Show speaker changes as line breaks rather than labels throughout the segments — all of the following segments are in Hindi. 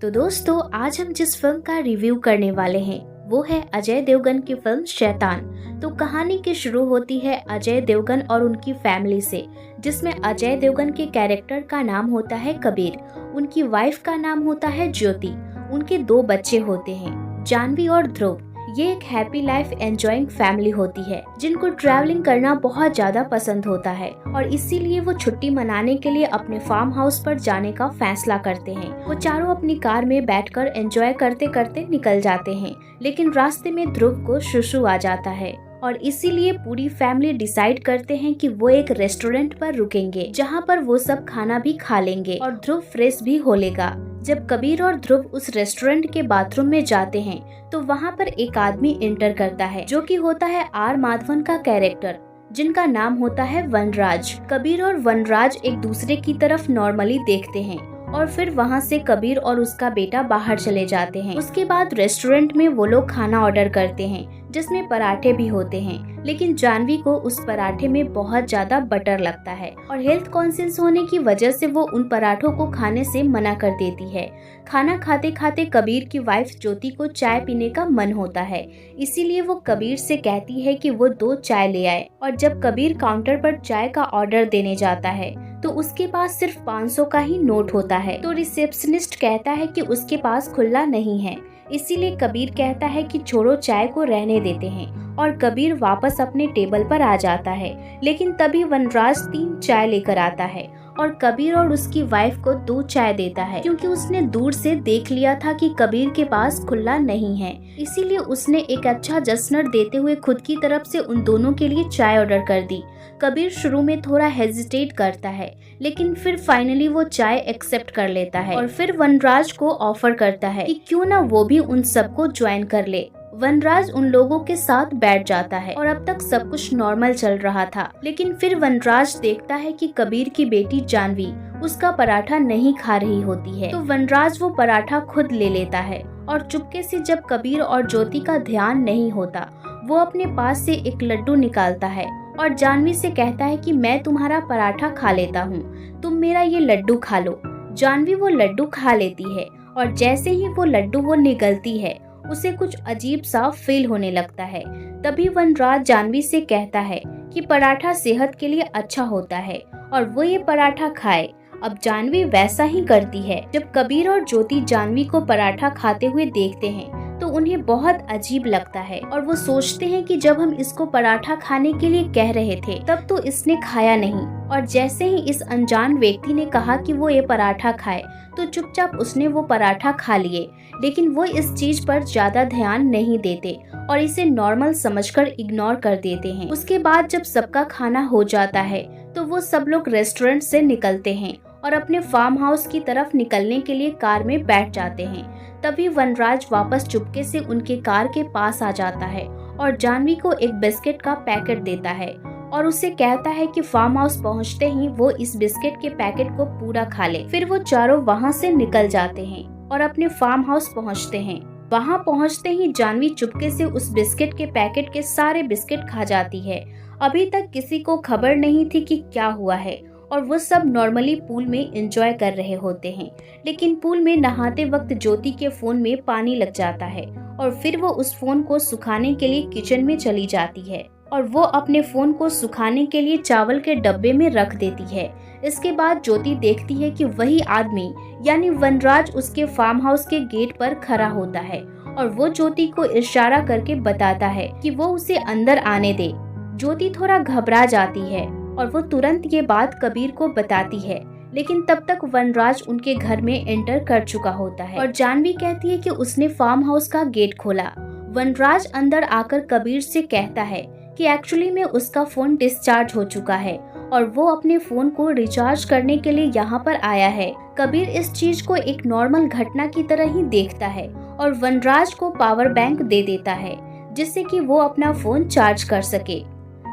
तो दोस्तों आज हम जिस फिल्म का रिव्यू करने वाले हैं वो है अजय देवगन की फिल्म शैतान। तो कहानी की शुरू होती है अजय देवगन और उनकी फैमिली से, जिसमें अजय देवगन के कैरेक्टर का नाम होता है कबीर, उनकी वाइफ का नाम होता है ज्योति, उनके 2 बच्चे होते हैं जानवी और ध्रुव। ये एक हैप्पी लाइफ एंजॉइंग फैमिली होती है जिनको ट्रैवलिंग करना बहुत ज्यादा पसंद होता है और इसीलिए वो छुट्टी मनाने के लिए अपने फार्म हाउस पर जाने का फैसला करते हैं। वो चारों अपनी कार में बैठकर एंजॉय करते करते निकल जाते हैं, लेकिन रास्ते में ध्रुव को शुशु आ जाता है और इसीलिए पूरी फैमिली डिसाइड करते हैं कि वो एक रेस्टोरेंट पर रुकेंगे जहाँ पर वो सब खाना भी खा लेंगे और ध्रुव फ्रेश भी हो लेगा। जब कबीर और ध्रुव उस रेस्टोरेंट के बाथरूम में जाते हैं तो वहाँ पर एक आदमी एंटर करता है जो कि होता है आर माधवन का कैरेक्टर, जिनका नाम होता है वनराज। कबीर और वनराज एक दूसरे की तरफ नॉर्मली देखते हैं और फिर वहाँ से कबीर और उसका बेटा बाहर चले जाते हैं। उसके बाद रेस्टोरेंट में वो लोग खाना ऑर्डर करते हैं जिसमें पराठे भी होते हैं, लेकिन जानवी को उस पराठे में बहुत ज्यादा बटर लगता है और हेल्थ कॉन्शियस होने की वजह से वो उन पराठों को खाने से मना कर देती है। खाना खाते खाते कबीर की वाइफ ज्योति को चाय पीने का मन होता है, इसीलिए वो कबीर से कहती है कि वो 2 चाय ले आए। और जब कबीर काउंटर पर चाय का ऑर्डर देने जाता है तो उसके पास सिर्फ 500 का ही नोट होता है। तो रिसेप्शनिस्ट कहता है कि उसके पास खुला नहीं है, इसीलिए कबीर कहता है कि छोड़ो, चाय को रहने देते हैं और कबीर वापस अपने टेबल पर आ जाता है। लेकिन तभी वनराज 3 चाय लेकर आता है और कबीर और उसकी वाइफ को 2 चाय देता है, क्योंकि उसने दूर से देख लिया था कि कबीर के पास खुला नहीं है। इसीलिए उसने एक अच्छा जश्न देते हुए खुद की तरफ से उन दोनों के लिए चाय ऑर्डर कर दी। कबीर शुरू में थोड़ा हेजिटेट करता है, लेकिन फिर फाइनली वो चाय एक्सेप्ट कर लेता है और फिर वनराज को ऑफर करता है कि क्यों ना वो भी उन सबको ज्वाइन कर ले। वनराज उन लोगों के साथ बैठ जाता है और अब तक सब कुछ नॉर्मल चल रहा था, लेकिन फिर वनराज देखता है कि कबीर की बेटी जानवी उसका पराठा नहीं खा रही होती है। तो वनराज वो पराठा खुद ले लेता है और चुपके से, जब कबीर और ज्योति का ध्यान नहीं होता, वो अपने पास से एक लड्डू निकालता है और जानवी से कहता है कि मैं तुम्हारा पराठा खा लेता हूँ, तुम मेरा ये लड्डू खा लो। जानवी वो लड्डू खा लेती है और जैसे ही वो लड्डू वो निगलती है उसे कुछ अजीब सा फील होने लगता है। तभी वनराज जानवी से कहता है कि पराठा सेहत के लिए अच्छा होता है और वो ये पराठा खाए। अब जानवी वैसा ही करती है। जब कबीर और ज्योति जानवी को पराठा खाते हुए देखते हैं तो उन्हें बहुत अजीब लगता है और वो सोचते हैं कि जब हम इसको पराठा खाने के लिए कह रहे थे तब तो इसने खाया नहीं, और जैसे ही इस अनजान व्यक्ति ने कहा कि वो ये पराठा खाए तो चुपचाप उसने वो पराठा खा लिए। लेकिन वो इस चीज पर ज्यादा ध्यान नहीं देते और इसे नॉर्मल समझकर इग्नोर कर देते हैं। उसके बाद जब सबका खाना हो जाता है तो वो सब लोग रेस्टोरेंट से निकलते हैं और अपने फार्म हाउस की तरफ निकलने के लिए कार में बैठ जाते हैं। तभी वनराज वापस चुपके से उनके कार के पास आ जाता है और जानवी को एक बिस्किट का पैकेट देता है और उसे कहता है कि फार्म हाउस पहुंचते ही वो इस बिस्किट के पैकेट को पूरा खा ले। फिर वो चारों वहां से निकल जाते हैं और अपने फार्म हाउस पहुंचते हैं। वहां पहुंचते ही जानवी चुपके से उस बिस्किट के पैकेट के सारे बिस्किट खा जाती है। अभी तक किसी को खबर नहीं थी कि क्या हुआ है और वो सब नॉर्मली पूल में एंजॉय कर रहे होते हैं, लेकिन पूल में नहाते वक्त ज्योति के फोन में पानी लग जाता है और फिर वो उस फोन को सुखाने के लिए किचन में चली जाती है और वो अपने फोन को सुखाने के लिए चावल के डब्बे में रख देती है। इसके बाद ज्योति देखती है कि वही आदमी यानी वनराज उसके फार्म हाउस के गेट पर खड़ा होता है और वो ज्योति को इशारा करके बताता है कि वो उसे अंदर आने दे। ज्योति थोड़ा घबरा जाती है और वो तुरंत ये बात कबीर को बताती है, लेकिन तब तक वनराज उनके घर में एंटर कर चुका होता है और जानवी कहती है कि उसने फार्म हाउस का गेट खोला। वनराज अंदर आकर कबीर से कहता है कि एक्चुअली में उसका फोन डिस्चार्ज हो चुका है और वो अपने फोन को रिचार्ज करने के लिए यहाँ पर आया है। कबीर इस चीज को एक नॉर्मल घटना की तरह ही देखता है और वनराज को पावर बैंक दे देता है जिससे कि वो अपना फोन चार्ज कर सके।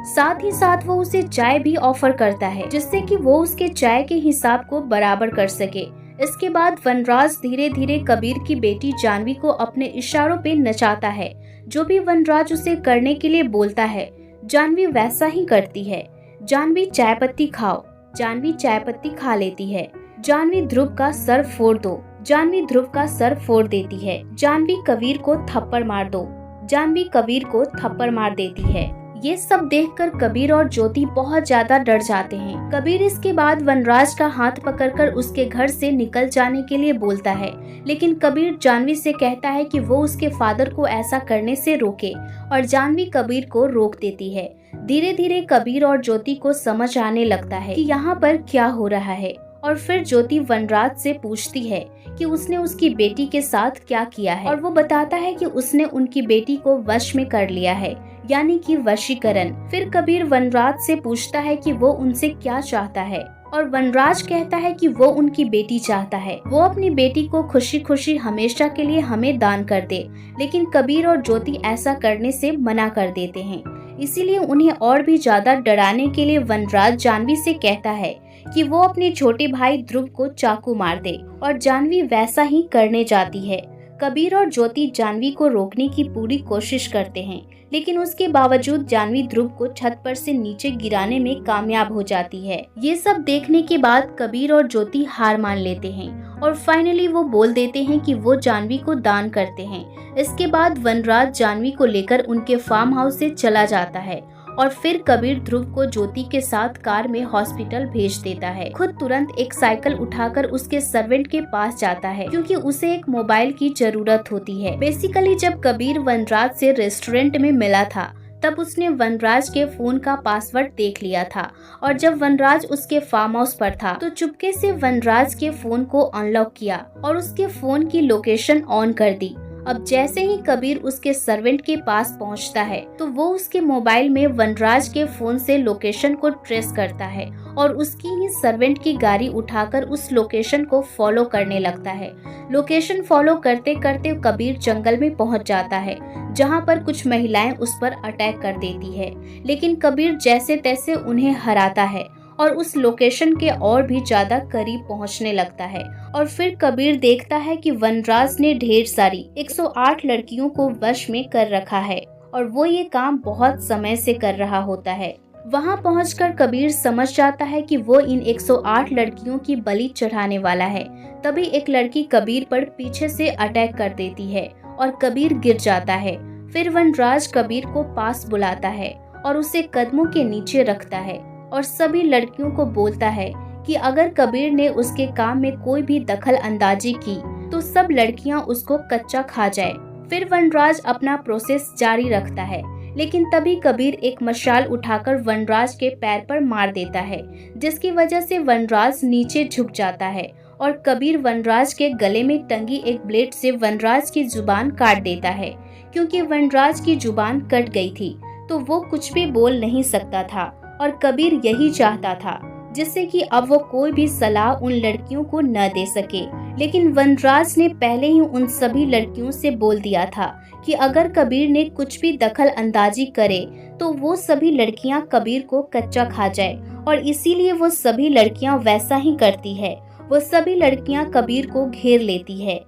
साथ ही साथ वो उसे चाय भी ऑफर करता है जिससे कि वो उसके चाय के हिसाब को बराबर कर सके। इसके बाद वनराज धीरे धीरे कबीर की बेटी जानवी को अपने इशारों पे नचाता है। जो भी वनराज उसे करने के लिए बोलता है जानवी वैसा ही करती है। जानवी चाय पत्ती खाओ, जानवी चाय पत्ती खा लेती है। जानवी ध्रुव का सर फोड़ दो, जानवी ध्रुव का सर फोड़ देती है। जानवी कबीर को थप्पड़ मार दो। जानवी कबीर को थप्पड़ मार देती है। ये सब देखकर कबीर और ज्योति बहुत ज्यादा डर जाते हैं। कबीर इसके बाद वनराज का हाथ पकड़कर उसके घर से निकल जाने के लिए बोलता है, लेकिन कबीर जानवी से कहता है कि वो उसके फादर को ऐसा करने से रोके, और जानवी कबीर को रोक देती है। धीरे धीरे कबीर और ज्योति को समझ आने लगता है कि यहाँ पर क्या हो रहा है, और फिर ज्योति वनराज से पूछती है कि उसने उसकी बेटी के साथ क्या किया है, और वो बताता है कि उसने उनकी बेटी को वश में कर लिया है, यानी कि वशीकरण। फिर कबीर वनराज से पूछता है कि वो उनसे क्या चाहता है, और वनराज कहता है कि वो उनकी बेटी चाहता है। वो अपनी बेटी को खुशी खुशी हमेशा के लिए हमें दान कर दे, लेकिन कबीर और ज्योति ऐसा करने से मना कर देते हैं। इसीलिए उन्हें और भी ज्यादा डराने के लिए वनराज जानवी से कहता है कि वो अपने छोटे भाई ध्रुव को चाकू मार दे, और जानवी वैसा ही करने जाती है। कबीर और ज्योति जानवी को रोकने की पूरी कोशिश करते हैं, लेकिन उसके बावजूद जानवी ध्रुव को छत पर से नीचे गिराने में कामयाब हो जाती है। ये सब देखने के बाद कबीर और ज्योति हार मान लेते हैं, और फाइनली वो बोल देते हैं कि वो जानवी को दान करते हैं। इसके बाद वनराज जानवी को लेकर उनके फार्म हाउस से चला जाता है, और फिर कबीर ध्रुव को ज्योति के साथ कार में हॉस्पिटल भेज देता है। खुद तुरंत एक साइकिल उठाकर उसके सर्वेंट के पास जाता है, क्योंकि उसे एक मोबाइल की जरूरत होती है। बेसिकली जब कबीर वनराज से रेस्टोरेंट में मिला था, तब उसने वनराज के फोन का पासवर्ड देख लिया था, और जब वनराज उसके फार्म हाउस पर था तो चुपके से वनराज के फोन को अनलॉक किया और उसके फोन की लोकेशन ऑन कर दी। अब जैसे ही कबीर उसके सर्वेंट के पास पहुंचता है, तो वो उसके मोबाइल में वनराज के फोन से लोकेशन को ट्रेस करता है, और उसकी ही सर्वेंट की गाड़ी उठाकर उस लोकेशन को फॉलो करने लगता है। लोकेशन फॉलो करते करते कबीर जंगल में पहुंच जाता है, जहां पर कुछ महिलाएं उस पर अटैक कर देती है, लेकिन कबीर जैसे तैसे उन्हें हराता है और उस लोकेशन के और भी ज्यादा करीब पहुंचने लगता है। और फिर कबीर देखता है कि वनराज ने ढेर सारी 108 लड़कियों को वश में कर रखा है, और वो ये काम बहुत समय से कर रहा होता है। वहां पहुंचकर कबीर समझ जाता है कि वो इन 108 लड़कियों की बलि चढ़ाने वाला है। तभी एक लड़की कबीर पर पीछे से अटैक कर देती है और कबीर गिर जाता है। फिर वनराज कबीर को पास बुलाता है और उसे कदमों के नीचे रखता है, और सभी लड़कियों को बोलता है कि अगर कबीर ने उसके काम में कोई भी दखल अंदाजी की तो सब लड़कियां उसको कच्चा खा जाए। फिर वनराज अपना प्रोसेस जारी रखता है, लेकिन तभी कबीर एक मशाल उठाकर वनराज के पैर पर मार देता है, जिसकी वजह से वनराज नीचे झुक जाता है, और कबीर वनराज के गले में टंगी एक ब्लेड से वनराज की जुबान काट देता है। क्योंकि वनराज की जुबान कट गई थी तो वो कुछ भी बोल नहीं सकता था, और कबीर यही चाहता था, जिससे कि अब वो कोई भी सलाह उन लड़कियों को न दे सके। लेकिन वनराज ने पहले ही उन सभी लड़कियों से बोल दिया था कि अगर कबीर ने कुछ भी दखल अंदाजी करे तो वो सभी लड़कियां कबीर को कच्चा खा जाए, और इसीलिए वो सभी लड़कियां वैसा ही करती है। वो सभी लड़कियां कबीर को घेर लेती है।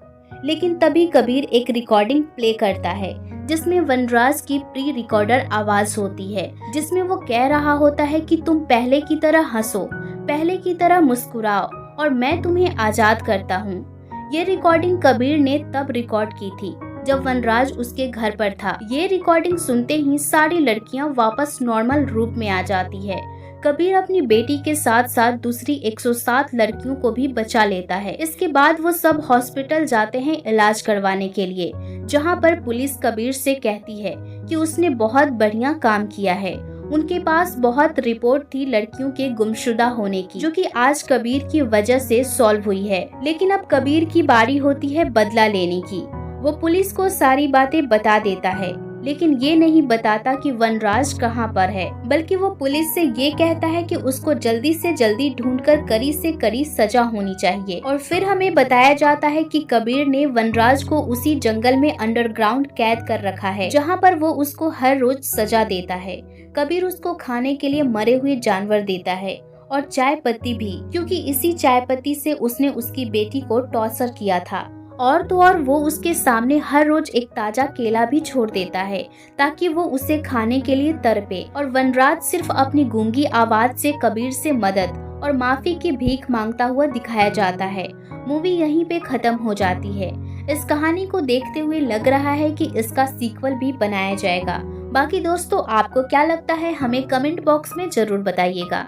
लेकिन तभी कबीर एक रिकॉर्डिंग प्ले करता है, जिसमें वनराज की प्री रिकॉर्डर आवाज होती है, जिसमें वो कह रहा होता है कि तुम पहले की तरह हंसो, पहले की तरह मुस्कुराओ, और मैं तुम्हें आजाद करता हूँ। ये रिकॉर्डिंग कबीर ने तब रिकॉर्ड की थी जब वनराज उसके घर पर था। ये रिकॉर्डिंग सुनते ही सारी लड़कियां वापस नॉर्मल रूप में आ जाती है। कबीर अपनी बेटी के साथ साथ दूसरी 107 लड़कियों को भी बचा लेता है। इसके बाद वो सब हॉस्पिटल जाते हैं इलाज करवाने के लिए, जहां पर पुलिस कबीर से कहती है कि उसने बहुत बढ़िया काम किया है। उनके पास बहुत रिपोर्ट थी लड़कियों के गुमशुदा होने की, जो कि आज कबीर की वजह से सॉल्व हुई है। लेकिन अब कबीर की बारी होती है बदला लेने की। वो पुलिस को सारी बातें बता देता है, लेकिन ये नहीं बताता कि वनराज कहाँ पर है, बल्कि वो पुलिस से ये कहता है कि उसको जल्दी से जल्दी ढूंढकर कड़ी से कड़ी सजा होनी चाहिए। और फिर हमें बताया जाता है कि कबीर ने वनराज को उसी जंगल में अंडरग्राउंड कैद कर रखा है, जहाँ पर वो उसको हर रोज सजा देता है। कबीर उसको खाने के लिए मरे हुए जानवर देता है, और चाय पत्ती भी, क्योंकि इसी चाय पत्ती से उसने उसकी बेटी को टॉर्चर किया था। और तो और वो उसके सामने हर रोज एक ताजा केला भी छोड़ देता है, ताकि वो उसे खाने के लिए तड़पे। और वनराज सिर्फ अपनी गूंगी आवाज से कबीर से मदद और माफी की भीख मांगता हुआ दिखाया जाता है। मूवी यहीं पे खत्म हो जाती है। इस कहानी को देखते हुए लग रहा है कि इसका सीक्वल भी बनाया जाएगा। बाकी दोस्तों, आपको क्या लगता है हमें कमेंट बॉक्स में जरूर बताइएगा।